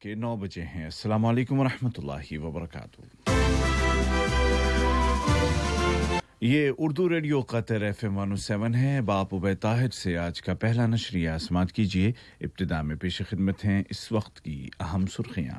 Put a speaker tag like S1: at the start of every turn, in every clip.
S1: के 9 बजे हैं। अस्सलाम वालेकुम वरहमतुल्लाहि वबरकातुहू। ये उर्दू रेडियो कतर FM 107 है। बाप उबैद ताहिर से आज का पहला नशरिया समाअत कीजिए। इब्तिदा में पेश खिदमत हैं इस वक्त की अहम सुर्खियां।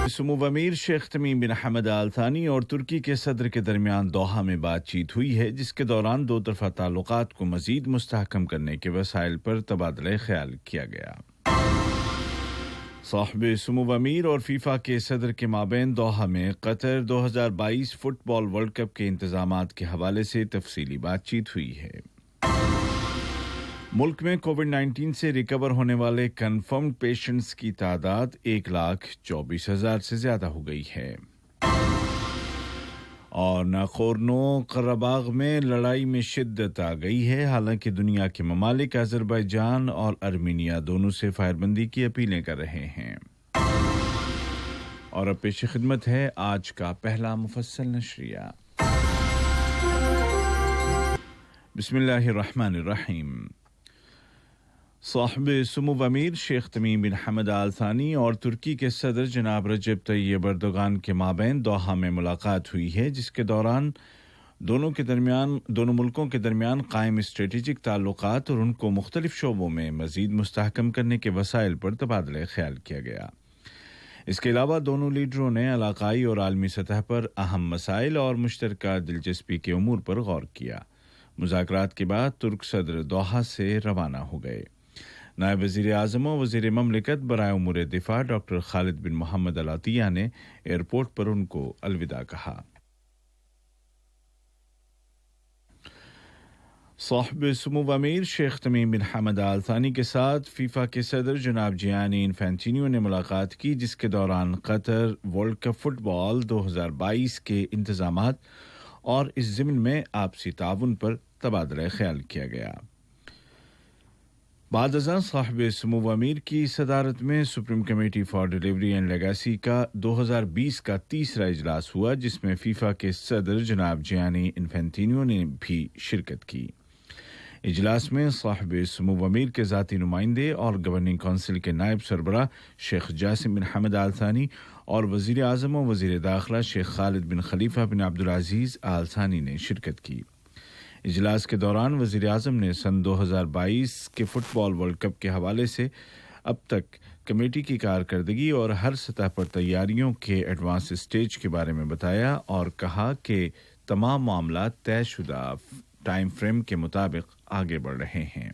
S1: सुमो अमीर शेख तमीम बिन हमद आल थानी और तुर्की के सदर के दरमियान दोहा में बातचीत हुई है, जिसके दौरान दो तरफा ताल्लुकात को मजीद मुस्तहकम करने के वसाइल पर तबादला ख्याल किया गया। साहिब सुमो अमीर और फीफा के सदर के माबैन दोहा में कतर 2022 फुटबॉल वर्ल्ड कप के इंतजामात के हवाले से तफसीली बातचीत हुई है। मुल्क में कोविड-19 से रिकवर होने वाले कन्फर्म्ड पेशेंट्स की तादाद 1,24,000 से ज्यादा हो गई है। और नाखोर्नो कराबाग में लड़ाई में शिद्दत आ गई है। हालांकि दुनिया के ममालिक अजरबैजान और आर्मीनिया दोनों से फायरबंदी की अपीलें कर रहे हैं। और अब पेश खिदमत है आज का पहला मुफस्सल नशरिया। बिस्मिल्लाहिर्रहमानिर्रहीम। साहिब सुमो अमीर शेख तमीम बिन हमद आल थानी और तुर्की के सदर जनाब रजब तय्यब एर्दोगान के माबैन दोहा में मुलाकात हुई है, जिसके दौरान दोनों मुल्कों के दरमियान कायम स्ट्रेटेजिक ताल्लुकात और उनको मुख्तलिफ शोबों में मजीद मुस्तहकम करने के वसाइल पर तबादला ख्याल किया गया। इसके अलावा दोनों लीडरों ने इलाकाई और आलमी सतह पर अहम मसाइल और मुश्तरका दिलचस्पी के उमूर पर गौर किया। मुज़ाकरात के बाद तुर्क सदर दोहा से रवाना हो गए। नायब वज़ीर आज़म और वज़ीर ममलिकत बराए उमूर दिफा डॉक्टर खालिद बिन मोहम्मद अल अतिया ने एयरपोर्ट पर उनको अलविदा कहा। साहिब सुमो अमीर शेख तमीम बिन हमद आल थानी के साथ फीफा के सदर जनाब जियानी इन्फैंटिनो ने मुलाकात की, जिसके दौरान कतर वर्ल्ड कप फुटबॉल 2022 के इंतजामात और इस ज़िम्न में आपसी ताउन पर तबादला ख्याल किया गया। बाद अज़ां साहिब सुमो अमीर की सदारत में supreme committee for delivery and legacy का 2020 का तीसरा इजलास हुआ, जिसमें फीफा के सदर जनाब जियानी इन्फैंटिनो ने भी शिरकत की। इजलास में साहिब सुमो अमीर के ज़ाती नुमाइंदे और गवर्निंग काउंसिल के नायब सरबराह शेख जासिम बिन हमद आल थानी और वज़ीर आज़म और वज़ीर दाखिला शेख खालिद बिन खलीफा बिन अब्दुल अजीज़ आल थानी ने शिरकत की। इजलास के दौरान वज़ीर आज़म ने सन 2022 के फुटबॉल वर्ल्ड कप के हवाले से अब तक कमेटी की कारकर्दगी और हर सतह पर तैयारियों के एडवांस स्टेज के बारे में बताया और कहा कि तमाम मामला तयशुदा टाइम फ्रेम के मुताबिक आगे बढ़ रहे हैं।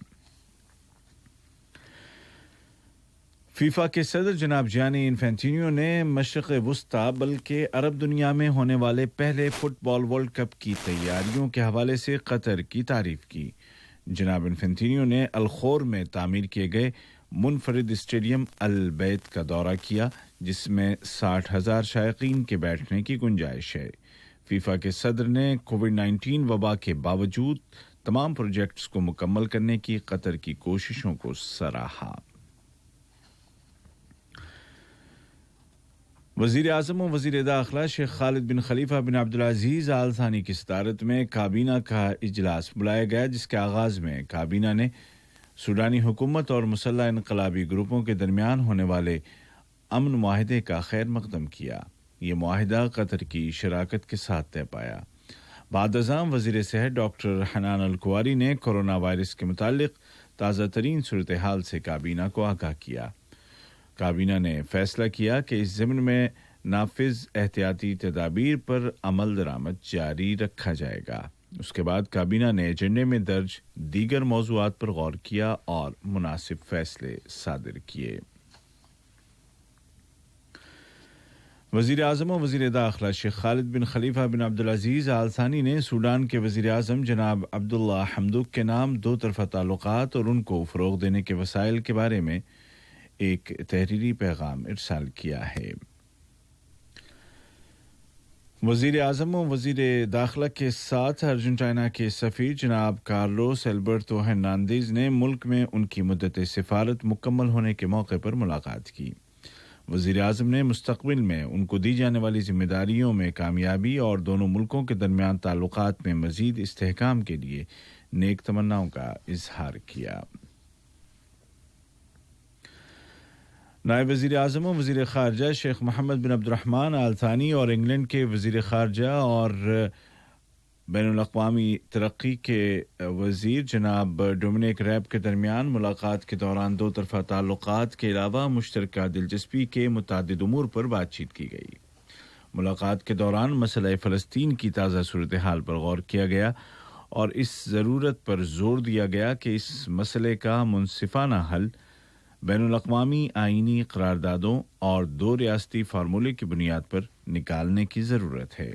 S1: फीफा के सदर जनाब जियानी इन्फैंटिनो ने मशरिक़ वुस्ता बल्कि अरब दुनिया में होने वाले पहले फुटबॉल वर्ल्ड कप की तैयारियों के हवाले से कतर की तारीफ की। जनाब इन्फैंटिनो ने अल-खोर में तामीर किए गए मुनफरिद स्टेडियम अल बैत का दौरा किया, जिसमें 60,000 शायकीन के बैठने की गुंजाइश है। फीफा के सदर ने कोविड-19 वबा के बावजूद तमाम प्रोजेक्ट्स को मुकम्मल करने की कतर की कोशिशों को सराहा। वज़ीर आज़म और वज़ीर दाखिला शेख खालिद बिन खलीफा बिन अब्दुल अजीज़ आल थानी की सदारत में काबीना का इजलास बुलाया गया, जिसके आगाज़ में काबीना ने सूडानी हुकूमत और मुसल्लह इनकलाबी ग्रुपों के दरमियान होने वाले अमन मुआहिदे का खैर मकदम किया। ये मुआहिदा कतर की शराकत के साथ तय पाया। बाद अज़ां वज़ीर सेहत डॉक्टर हनान अल कुवारी ने कोरोना वायरस के मुतालिक ताज़ा तरीन सूरत हाल से काबीना को आगाह किया। काबीना ने फैसला किया कि इस ज़िम्न में नाफिज एहतियाती तदाबीर पर अमल दरामद जारी रखा जाएगा। उसके बाद काबीना ने एजेंडे में दर्ज दीगर मौज़ूआत पर गौर किया और मुनासिब फैसले सादिर किए। वज़ीर आज़म और वज़ीर दाखिला शेख खालिद बिन खलीफा बिन अब्दुल अजीज़ आल थानी ने सूडान के वज़ीर आज़म जनाब अब्दुल्ला हम्दुक के नाम दो तरफ़ा ताल्लुकात और उनको फ़रोग़ देने के वसाइल के बारे में एक तहरीरी पैगाम इरसाल किया है। वज़ीर आज़म और वज़ीर दाखिला के साथ अर्जेंटीना के सफ़ीर जनाब कार्लोस एल्बर्टो हर्नांडेज़ ने मुल्क में उनकी मुद्दत सिफ़ारत मुकम्मल होने के मौके पर मुलाकात की। वज़ीर आज़म ने मुस्तक़बिल में उनको दी जाने वाली ज़िम्मेदारियों में कामयाबी और दोनों मुल्कों के दरमियान ताल्लुकात में मज़ीद इस्तेहकाम के लिए नेक तमन्नाओं का इज़हार किया। नायब वज़ीर आज़म और वज़ीर ख़ारजा शेख मोहम्मद बिन अब्दुर्रहमान आल थानी और इंग्लैंड के वज़ीर ख़ारजा और बैनुल-अक़वामी तरक्की के वज़ीर जनाब डोमिनिक रैब के दरमियान मुलाकात के दौरान दो तरफ़ा ताल्लुक़ात के अलावा मुश्तरका दिलचस्पी के मुतअद्दिद उमूर पर बातचीत की गई। मुलाकात के दौरान मसला फ़लस्तीन की ताज़ा सूरत हाल पर गौर किया गया और इस ज़रूरत पर जोर दिया गया कि इस मसले का मुनसिफ़ाना हल बैनुल-अक़वामी आईनी करारदादों और दो रियासती फार्मूले की बुनियाद पर निकालने की ज़रूरत है।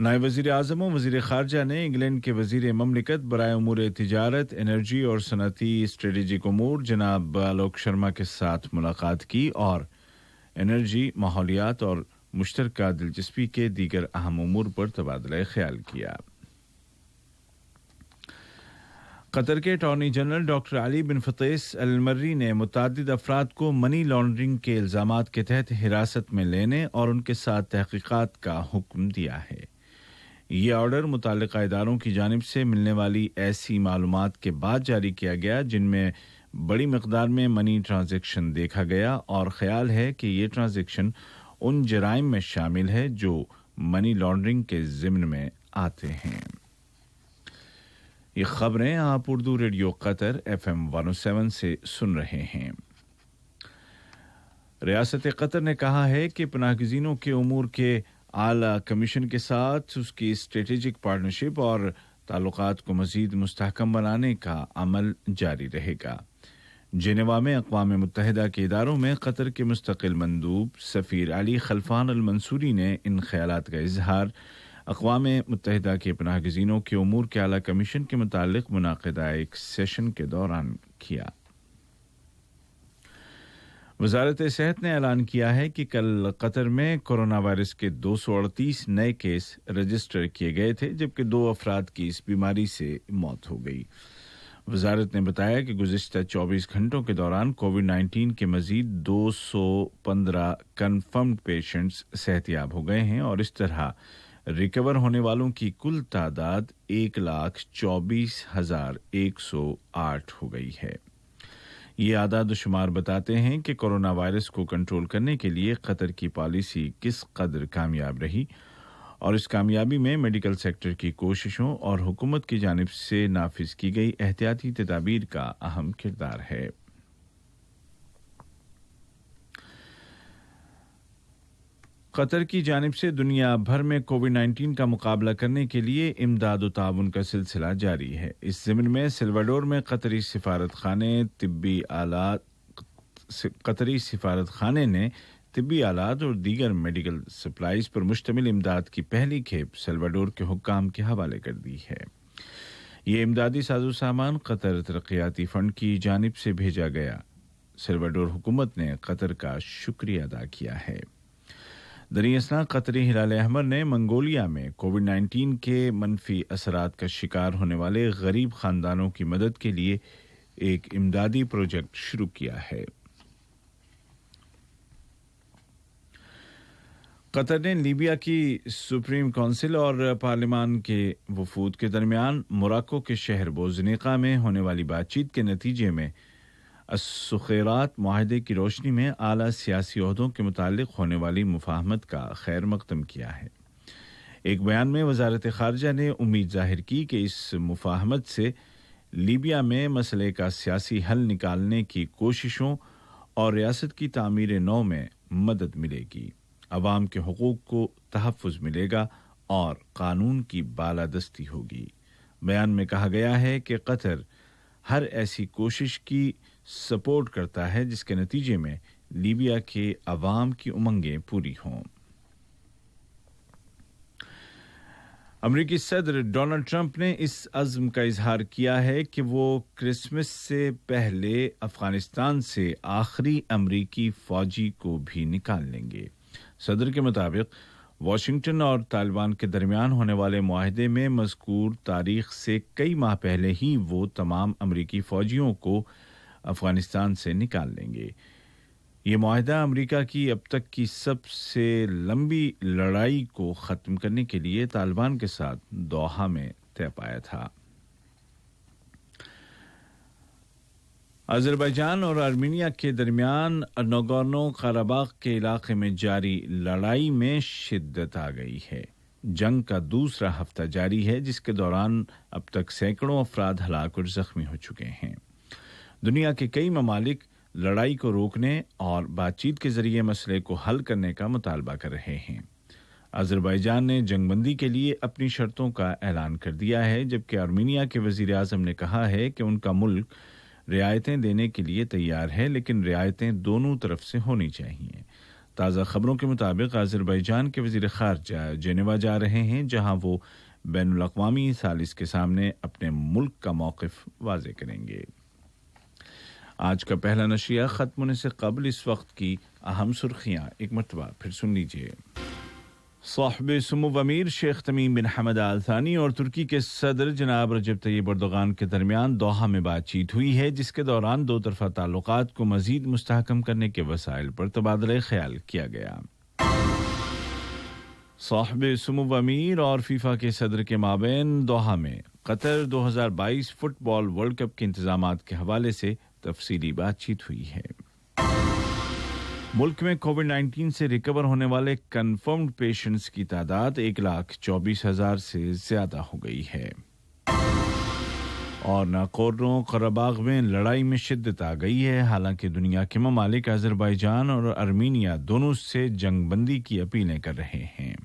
S1: नायब वज़ीर आज़म और वज़ीर ख़ारजा ने इंग्लैंड के वज़ीर ममलिकत बराए उमूर तिजारत, एनर्जी और सनअती स्ट्रेटेजिक उमूर जनाब आलोक शर्मा के साथ मुलाकात की और एनर्जी, माहौलियात और मुश्तरका दिलचस्पी के दीगर अहम उमूर पर तबादला ख्याल किया। कतर के अटॉर्नी जनरल डॉक्टर अली बिन फतेस अल मर्री ने मुतअद्दिद अफराद को मनी लॉन्ड्रिंग के इल्ज़ामात के तहत हिरासत में लेने और उनके साथ तहक़ीक़ात का हुक्म दिया है। ये ऑर्डर मुताल्लिक़ा इदारों की जानिब से मिलने वाली ऐसी मालूमात के बाद जारी किया गया जिनमें बड़ी मिक़दार में मनी ट्रांजैक्शन देखा गया और ख़याल है कि ये ट्रांजैक्शन उन जराइम में शामिल है जो मनी लॉन्ड्रिंग के ज़िम्न में आते हैं। ये खबरें आप उर्दू रेडियो कतर FM 107 से सुन रहे हैं। रियासत कतर ने कहा है कि पनाहगज़ीनों के उमूर के आला कमीशन के साथ उसकी स्ट्रेटेजिक पार्टनरशिप और ताल्लुकात को मज़ीद मुस्तहकम बनाने का अमल जारी रहेगा। जेनेवा में अक़वाम मुत्तहिदा के इदारों में कतर के मुस्तक़िल मंदूब सफ़ीर अली खलफान अल मंसूरी ने इन ख़यालात का इज़हार अक़वाम मुत्तहिदा के पनाहगज़ीनों के उमूर के आला कमीशन के मुतालिक मुनाक़िदा एक सेशन के दौरान किया। वज़ारत सेहत ने ऐलान किया है कि कल कतर में कोरोना वायरस के 238 नए केस रजिस्टर किए गए थे, जबकि 2 अफराद की इस बीमारी से मौत हो गई। वज़ारत ने बताया कि गुज़िश्ता 24 घंटों के दौरान कोविड-19 के मज़ीद 215 कन्फर्म्ड पेशेंट्स सेहतयाब हो गए हैं और इस तरह रिकवर होने वालों की कुल तादाद 1,24,108 हो गई है। ये आदाद शुमार बताते हैं कि कोरोना वायरस को कंट्रोल करने के लिए कतर की पॉलिसी किस कदर कामयाब रही और इस कामयाबी में मेडिकल सेक्टर की कोशिशों और हुकूमत की जानिब से नाफिज की गई एहतियाती तदाबीर का अहम किरदार है। कतर की जानिब से दुनिया भर में कोविड-19 का मुकाबला करने के लिए इमदाद व ताउन का सिलसिला जारी है। इस ज़िम्न में सिल्वाडोर में कतरी सिफारतखाने ने तिब्बी आलात और दीगर मेडिकल सप्लाईज पर मुश्तमिल इमदाद की पहली खेप सिल्वाडोर के हुक्काम के हवाले कर दी है। ये इमदादी साजो सामान कतर तरक्याती फंड की जानिब से भेजा गया। सिल्वाडोर हुकूमत ने कतर का शुक्रिया अदा किया है। दरियासना कतरी हिलाल अहमर ने मंगोलिया में कोविड-19 के मनफी असरात का शिकार होने वाले गरीब खानदानों की मदद के लिए एक इमदादी प्रोजेक्ट शुरू किया है। कतर ने लीबिया की सुप्रीम काउंसिल और पार्लिमान के वफूद के दरमियान मोरक्को के शहर बोजनीका में होने वाली बातचीत के नतीजे में अस्सुखैरात मुआहदे की रोशनी में आला सियासी ओहदों के मुतालिक होने वाली मुफाहमत का खैर मकदम किया है। एक बयान में वज़ारत ख़ारजा ने उम्मीद ज़ाहिर की कि इस मुफाहमत से लीबिया में मसले का सियासी हल निकालने की कोशिशों और रियासत की तामीर नौ में मदद मिलेगी, अवाम के हुकूक को तहफ़्फ़ुज़ मिलेगा और कानून की बालादस्ती होगी। बयान में कहा गया है कि कतर हर ऐसी कोशिश की सपोर्ट करता है जिसके नतीजे में लीबिया के अवाम की उमंगें पूरी हों। अमेरिकी सदर डोनाल्ड ट्रंप ने इस अज़्म का इजहार किया है कि वो क्रिसमस से पहले अफगानिस्तान से आखिरी अमेरिकी फौजी को भी निकाल लेंगे। सदर के मुताबिक वाशिंगटन और तालिबान के दरमियान होने वाले मुआहदे में मज़कूर तारीख से कई माह पहले ही वो तमाम अमेरिकी फौजियों को अफगानिस्तान से निकाल लेंगे। ये मुआहदा अमेरिका की अब तक की सबसे लंबी लड़ाई को ख़त्म करने के लिए तालिबान के साथ दोहा में तय पाया था। अज़रबैजान और आर्मीनिया के दरमियान नगोर्नो कराबाख के इलाके में जारी लड़ाई में शिद्दत आ गई है। जंग का दूसरा हफ्ता जारी है, जिसके दौरान अब तक सैकड़ों अफराद हलाक और जख्मी हो चुके हैं। दुनिया के कई ममालिक लड़ाई को रोकने और बातचीत के जरिए मसले को हल करने का मुतालबा कर रहे हैं। अज़रबैजान ने जंगबंदी के लिए अपनी शर्तों का ऐलान कर दिया है, जबकि आर्मीनिया के वज़ीर आज़म ने कहा है कि उनका मुल्क रियायतें देने के लिए तैयार है, लेकिन रियायतें दोनों तरफ से होनी चाहिए। ताज़ा खबरों के मुताबिक अज़रबैजान के वज़ीर ख़ारजा जेनेवा जा रहे हैं, जहां वो बैनुल अक़वामी सालिस के सामने अपने मुल्क का मौक़िफ़ वाज़े करेंगे। आज का पहला नशरिया ख़त्म होने से कबल इस वक्त की अहम सुर्खियाँ एक मरतबा फिर सुन लीजिए। साहिब सुमुव अमीर शेख तमीम बिन हमद आल थानी और तुर्की के सदर जनाब रजब तैयब एर्दोगान के दरमियान दोहा में बातचीत हुई है, जिसके दौरान दो तरफा ताल्लुकात को मजीद मुस्तहकम करने के वसाइल पर तबादला ख्याल किया गया। साहिब सुमुव अमीर और फीफा के सदर के माबैन दोहा में कतर 2022 फुटबॉल वर्ल्ड कप के इंतजामात के हवाले से तफसीली बातचीत हुई है। मुल्क में कोविड-19 से रिकवर होने वाले कंफर्म्ड पेशेंट्स की तादाद 1,24,000 से ज्यादा हो गई है। और नागोर्नो कराबाख में लड़ाई में शिद्दत आ गई है। हालांकि दुनिया के ममालिक अज़रबैजान और आर्मीनिया दोनों से जंगबंदी की अपीलें कर रहे हैं।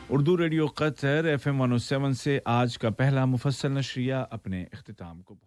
S1: उर्दू रेडियो कतर FM 107 से आज का पहला मुफस्सल नशरिया अपने इख्तिताम को